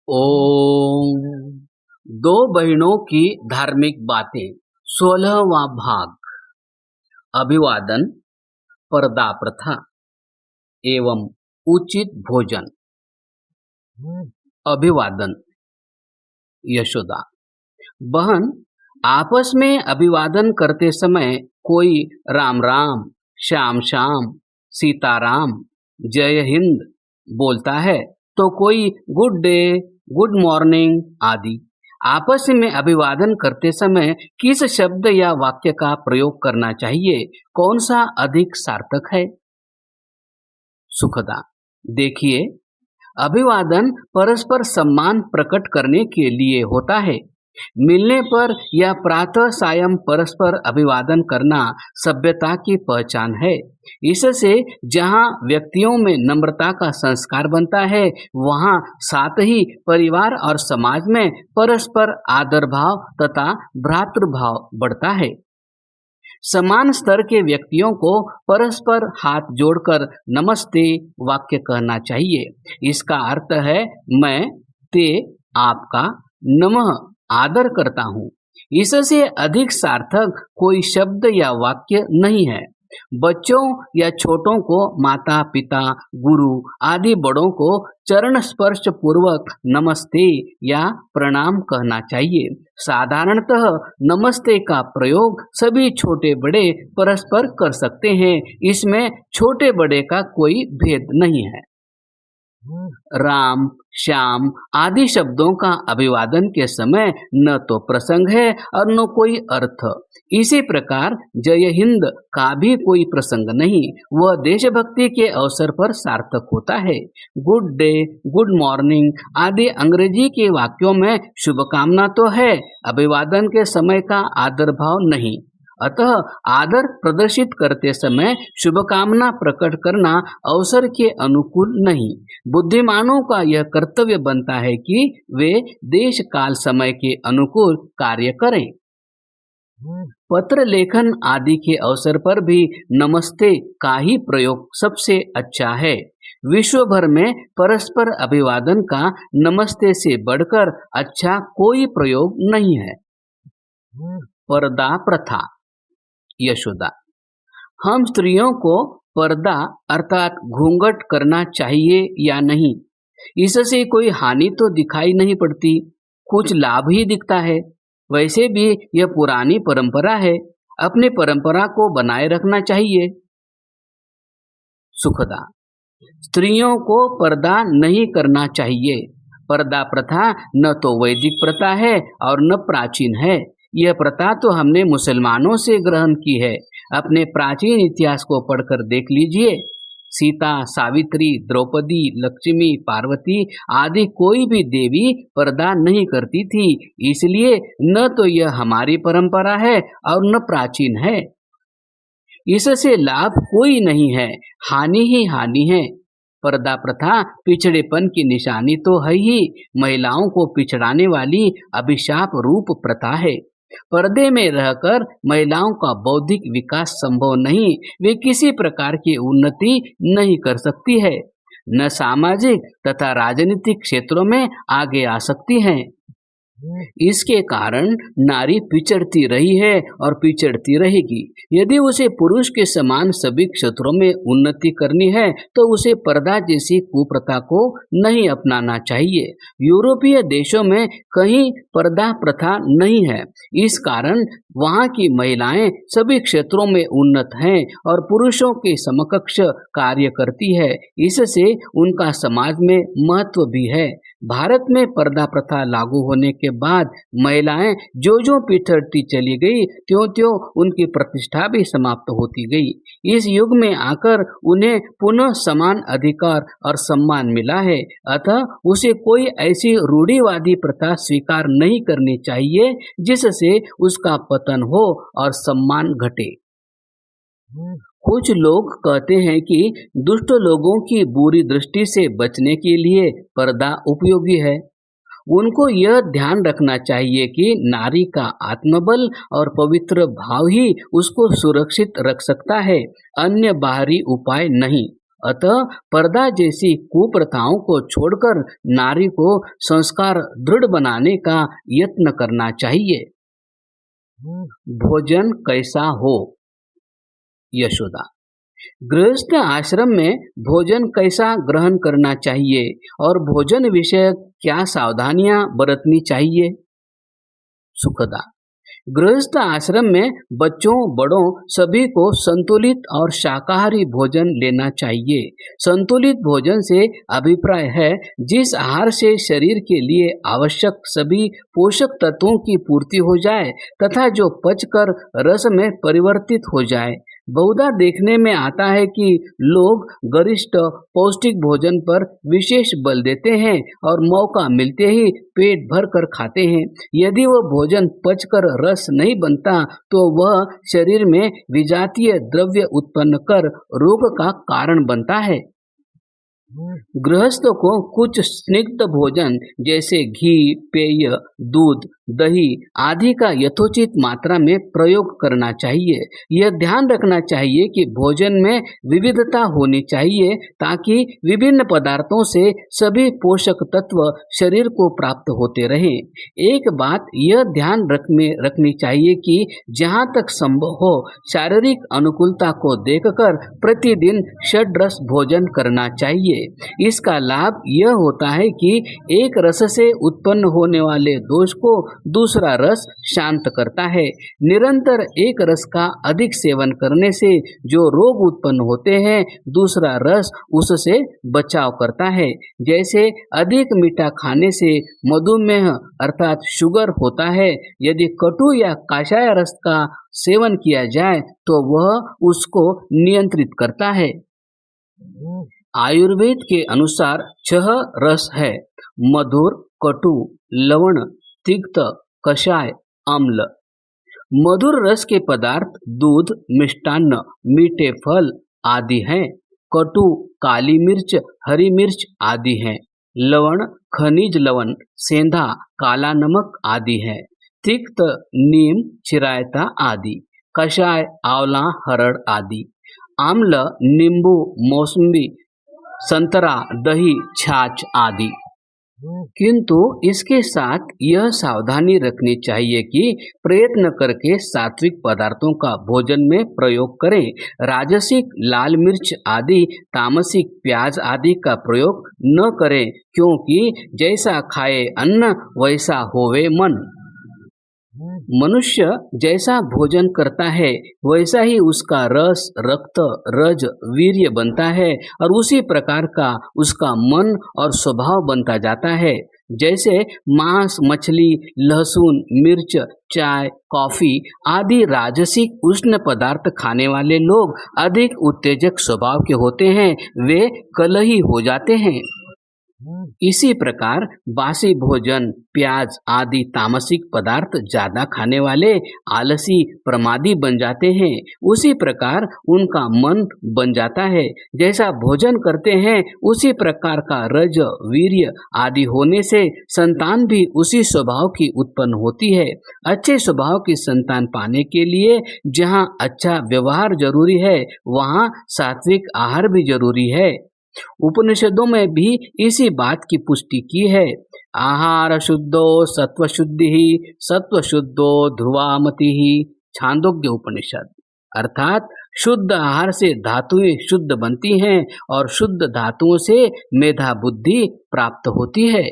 ओम। दो बहनों की धार्मिक बातें 16वां भाग। अभिवादन, पर्दा प्रथा एवं उचित भोजन। अभिवादन। यशोदा, बहन, आपस में अभिवादन करते समय कोई राम राम, श्याम श्याम, सीताराम, जय हिंद बोलता है तो कोई गुड डे, गुड मॉर्निंग आदि। आपस में अभिवादन करते समय किस शब्द या वाक्य का प्रयोग करना चाहिए? कौन सा अधिक सार्थक है? सुखदा, देखिए, अभिवादन परस्पर सम्मान प्रकट करने के लिए होता है। मिलने पर या प्रातः सायं परस्पर अभिवादन करना सभ्यता की पहचान है। इससे जहाँ व्यक्तियों में नम्रता का संस्कार बनता है, वहाँ साथ ही परिवार और समाज में परस्पर आदर भाव तथा भ्रातृभाव बढ़ता है। समान स्तर के व्यक्तियों को परस्पर हाथ जोड़कर नमस्ते वाक्य कहना चाहिए। इसका अर्थ है मैं, ते, आपका, नमः आदर करता हूँ। इससे अधिक सार्थक कोई शब्द या वाक्य नहीं है। बच्चों या छोटों को माता पिता, गुरु आदि बड़ों को चरण स्पर्श पूर्वक नमस्ते या प्रणाम कहना चाहिए। साधारणतः नमस्ते का प्रयोग सभी छोटे बड़े परस्पर कर सकते हैं। इसमें छोटे बड़े का कोई भेद नहीं है। राम, श्याम आदि शब्दों का अभिवादन के समय न तो प्रसंग है और न कोई अर्थ। इसी प्रकार जय हिंद का भी कोई प्रसंग नहीं, वह देशभक्ति के अवसर पर सार्थक होता है। गुड डे, गुड मॉर्निंग आदि अंग्रेजी के वाक्यों में शुभकामना तो है, अभिवादन के समय का आदर भाव नहीं। अतः आदर प्रदर्शित करते समय शुभकामना प्रकट करना अवसर के अनुकूल नहीं। बुद्धिमानों का यह कर्तव्य बनता है कि वे देश काल समय के अनुकूल कार्य करें। पत्र लेखन आदि के अवसर पर भी नमस्ते का ही प्रयोग सबसे अच्छा है। विश्व भर में परस्पर अभिवादन का नमस्ते से बढ़कर अच्छा कोई प्रयोग नहीं है। पर्दा प्रथा। यशोदा, हम स्त्रियों को पर्दा अर्थात घूंघट करना चाहिए या नहीं? इससे कोई हानि तो दिखाई नहीं पड़ती, कुछ लाभ ही दिखता है। वैसे भी यह पुरानी परंपरा है, अपनी परंपरा को बनाए रखना चाहिए। सुखदा, स्त्रियों को पर्दा नहीं करना चाहिए। पर्दा प्रथा न तो वैदिक प्रथा है और न प्राचीन है। यह प्रथा तो हमने मुसलमानों से ग्रहण की है। अपने प्राचीन इतिहास को पढ़कर देख लीजिए। सीता, सावित्री, द्रौपदी, लक्ष्मी, पार्वती आदि कोई भी देवी पर्दा नहीं करती थी। इसलिए न तो यह हमारी परंपरा है और न प्राचीन है। इससे लाभ कोई नहीं है, हानि ही हानि है। पर्दा प्रथा पिछड़ेपन की निशानी तो है ही, महिलाओं को पिछड़ाने वाली अभिशाप रूप प्रथा है। पर्दे में रहकर महिलाओं का बौद्धिक विकास संभव नहीं, वे किसी प्रकार की उन्नति नहीं कर सकती है, न सामाजिक तथा राजनीतिक क्षेत्रों में आगे आ सकती हैं। इसके कारण नारी पिछड़ती रही है और पिछड़ती रहेगी। यदि उसे पुरुष के समान सभी क्षेत्रों में उन्नति करनी है तो उसे पर्दा जैसी कुप्रथा को नहीं अपनाना चाहिए। यूरोपीय देशों में कहीं पर्दा प्रथा नहीं है। इस कारण वहाँ की महिलाएं सभी क्षेत्रों में उन्नत हैं और पुरुषों के समकक्ष कार्य करती है। इससे उनका समाज में महत्व भी है। भारत में पर्दा प्रथा लागू होने के बाद महिलाएं जो जो पिछड़ती चली गई, त्यों त्यों उनकी प्रतिष्ठा भी समाप्त होती गई। इस युग में आकर उन्हें पुनः समान अधिकार और सम्मान मिला है। अतः उसे कोई ऐसी रूढ़िवादी प्रथा स्वीकार नहीं करनी चाहिए जिससे उसका पतन हो और सम्मान घटे। कुछ लोग कहते हैं कि दुष्ट लोगों की बुरी दृष्टि से बचने के लिए पर्दा उपयोगी है। उनको यह ध्यान रखना चाहिए कि नारी का आत्मबल और पवित्र भाव ही उसको सुरक्षित रख सकता है, अन्य बाहरी उपाय नहीं। अतः पर्दा जैसी कुप्रथाओं को छोड़कर नारी को संस्कार दृढ़ बनाने का यत्न करना चाहिए। भोजन कैसा हो? यशोदा, गृहस्थ आश्रम में भोजन कैसा ग्रहण करना चाहिए और भोजन विषयक क्या सावधानियां बरतनी चाहिए? सुखदा, गृहस्थ आश्रम में बच्चों बड़ों सभी को संतुलित और शाकाहारी भोजन लेना चाहिए। संतुलित भोजन से अभिप्राय है जिस आहार से शरीर के लिए आवश्यक सभी पोषक तत्वों की पूर्ति हो जाए तथा जो पचकर रस में परिवर्तित हो जाए। बहुधा देखने में आता है कि लोग गरिष्ठ पौष्टिक भोजन पर विशेष बल देते हैं और मौका मिलते ही पेट भर कर खाते हैं। यदि वह भोजन पचकर रस नहीं बनता तो वह शरीर में विजातीय द्रव्य उत्पन्न कर रोग का कारण बनता है। गृहस्थों को कुछ स्निग्ध भोजन जैसे घी, पेय, दूध, दही आदि का यथोचित मात्रा में प्रयोग करना चाहिए। यह ध्यान रखना चाहिए कि भोजन में विविधता होनी चाहिए ताकि विभिन्न पदार्थों से सभी पोषक तत्व शरीर को प्राप्त होते रहें। एक बात यह ध्यान रखनी चाहिए कि जहाँ तक संभव हो शारीरिक अनुकूलता को देखकर प्रतिदिन षड्रस भोजन करना चाहिए। इसका लाभ यह होता है कि एक रस से उत्पन्न होने वाले दोष को दूसरा रस शांत करता है। निरंतर एक रस का अधिक सेवन करने से जो रोग उत्पन्न होते हैं दूसरा रस उससे बचाव करता है। जैसे अधिक मीठा खाने से मधुमेह अर्थात शुगर होता है, यदि कटु या काशाय रस का सेवन किया जाए तो वह उसको नियंत्रित करता है। आयुर्वेद के अनुसार 6 रस है: मधुर, कटु, लवण, तिक्त, कषाय, अम्ल। मधुर रस के पदार्थ दूध, मिष्टान्न, मीठे फल आदि हैं। कटु काली मिर्च, हरी मिर्च आदि हैं। लवण खनिज लवण, सेंधा, काला नमक आदि हैं। तिक्त नीम, चिरायता आदि। कषाय आंवला, हरड़ आदि। आम्ल नींबू, मौसमी, संतरा, दही, छाछ आदि। किंतु इसके साथ यह सावधानी रखनी चाहिए कि प्रयत्न करके सात्विक पदार्थों का भोजन में प्रयोग करें। राजसिक लाल मिर्च आदि, तामसिक प्याज आदि का प्रयोग न करें, क्योंकि जैसा खाए अन्न वैसा होवे मन। मनुष्य जैसा भोजन करता है वैसा ही उसका रस, रक्त, रज, वीर्य बनता है और उसी प्रकार का उसका मन और स्वभाव बनता जाता है। जैसे मांस, मछली, लहसुन, मिर्च, चाय, कॉफी आदि राजसिक उष्ण पदार्थ खाने वाले लोग अधिक उत्तेजक स्वभाव के होते हैं, वे कलही हो जाते हैं। इसी प्रकार बासी भोजन, प्याज आदि तामसिक पदार्थ ज्यादा खाने वाले आलसी, प्रमादी बन जाते हैं। उसी प्रकार उनका मन बन जाता है। जैसा भोजन करते हैं उसी प्रकार का रज, वीर्य आदि होने से संतान भी उसी स्वभाव की उत्पन्न होती है। अच्छे स्वभाव की संतान पाने के लिए जहाँ अच्छा व्यवहार जरूरी है वहाँ सात्विक आहार भी जरूरी है। उपनिषदों में भी इसी बात की पुष्टि की है। आहार शुद्धो सत्व शुद्धि, सत्व शुद्धो ध्रुवामति। छांदोग्य उपनिषद। अर्थात शुद्ध आहार से धातुएं शुद्ध बनती हैं और शुद्ध धातुओं से मेधा बुद्धि प्राप्त होती है।